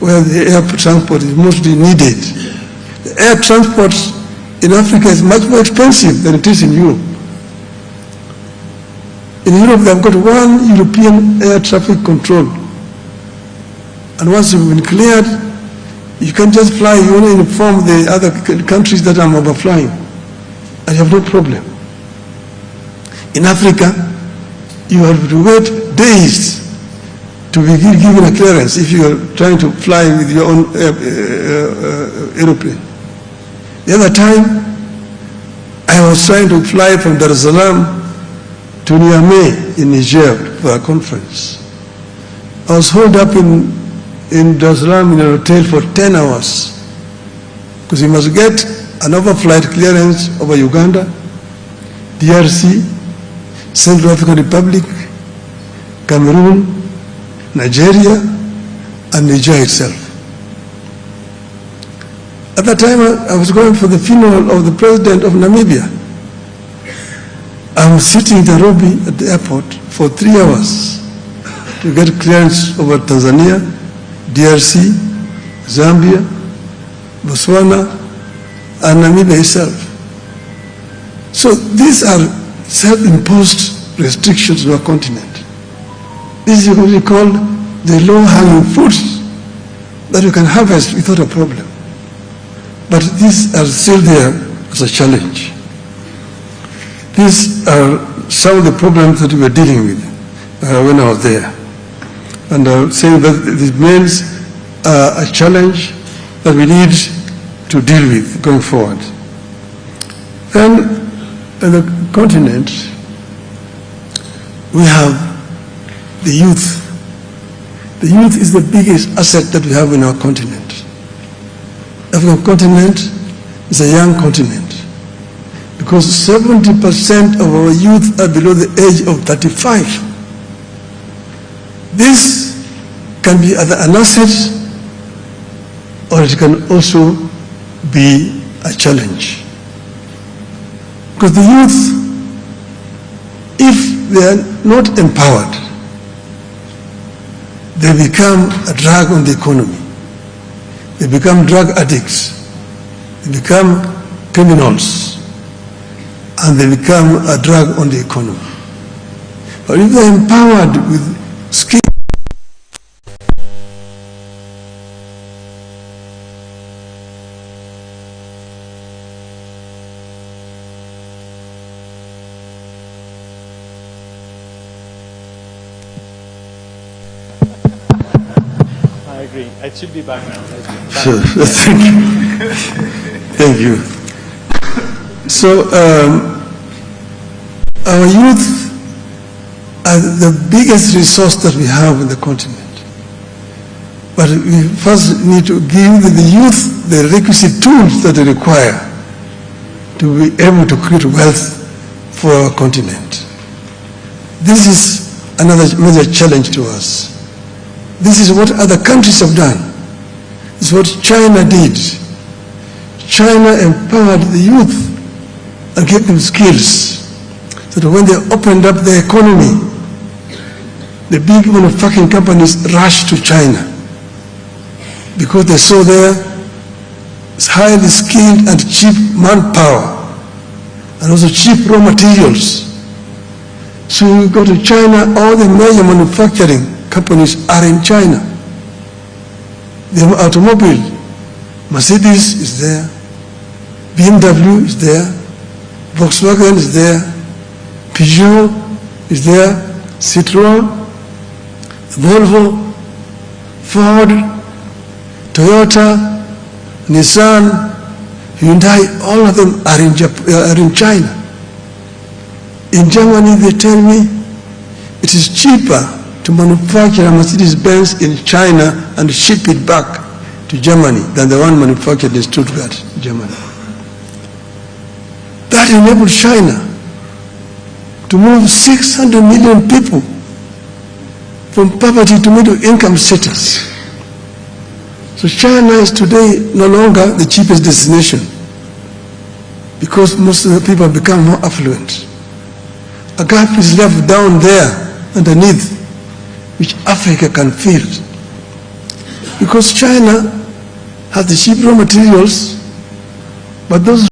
where the air transport is mostly needed. The air transport in Africa is much more expensive than it is in Europe. In Europe, they've got one European air traffic control. And once you've been cleared, you can just fly. You only inform the other countries that I'm overflying, and you have no problem. In Africa, you have to wait days to be given a clearance if you are trying to fly with your own aeroplane. The other time, I was trying to fly from Dar es Salaam to Niamey in Niger for a conference. I was holed up in Dar es Salaam in a hotel for 10 hours because you must get an overflight clearance over Uganda, DRC, Central African Republic, Cameroon, Nigeria, and Niger itself. At that time, I was going for the funeral of the president of Namibia. I was sitting in Nairobi at the airport for 3 hours to get clearance over Tanzania, DRC, Zambia, Botswana, and Namibia itself. So these are self-imposed restrictions on our continent. This is what we call the low-hanging fruits that you can harvest without a problem. But these are still there as a challenge. These are some of the problems that we were dealing with when I was there. And I would say that this remains a challenge that we need to deal with going forward. Then, in the continent, we have the youth. The youth is the biggest asset that we have in our continent. The African continent is a young continent because 70% of our youth are below the age of 35. This can be either an asset or it can also be a challenge. Because the youth, if they are not empowered, they become a drag on the economy. They become drug addicts. They become criminals. And they become a drag on the economy. But if they're empowered with skills, I agree. It should be back now. Sure. Thank you. Thank you. So, our youth are the biggest resource that we have in the continent. But we first need to give the youth the requisite tools that they require to be able to create wealth for our continent. This is another major challenge to us. This is what other countries have done. This is what China did. China empowered the youth and gave them skills so that when they opened up their economy, the big manufacturing companies rushed to China because they saw there highly skilled and cheap manpower and also cheap raw materials. So you go to China, all the major manufacturing companies are in China. The automobile, Mercedes is there, BMW is there, Volkswagen is there, Peugeot is there, Citroën, Volvo, Ford, Toyota, Nissan, Hyundai, all of them are in China. In Germany, they tell me it is cheaper to manufacture a Mercedes-Benz in China and ship it back to Germany than the one manufactured in Stuttgart, Germany. That enabled China to move 600 million people from poverty to middle income status. So China is today no longer the cheapest destination because most of the people have become more affluent. A gap is left down there underneath which Africa can fill. because China has the cheap raw materials, but those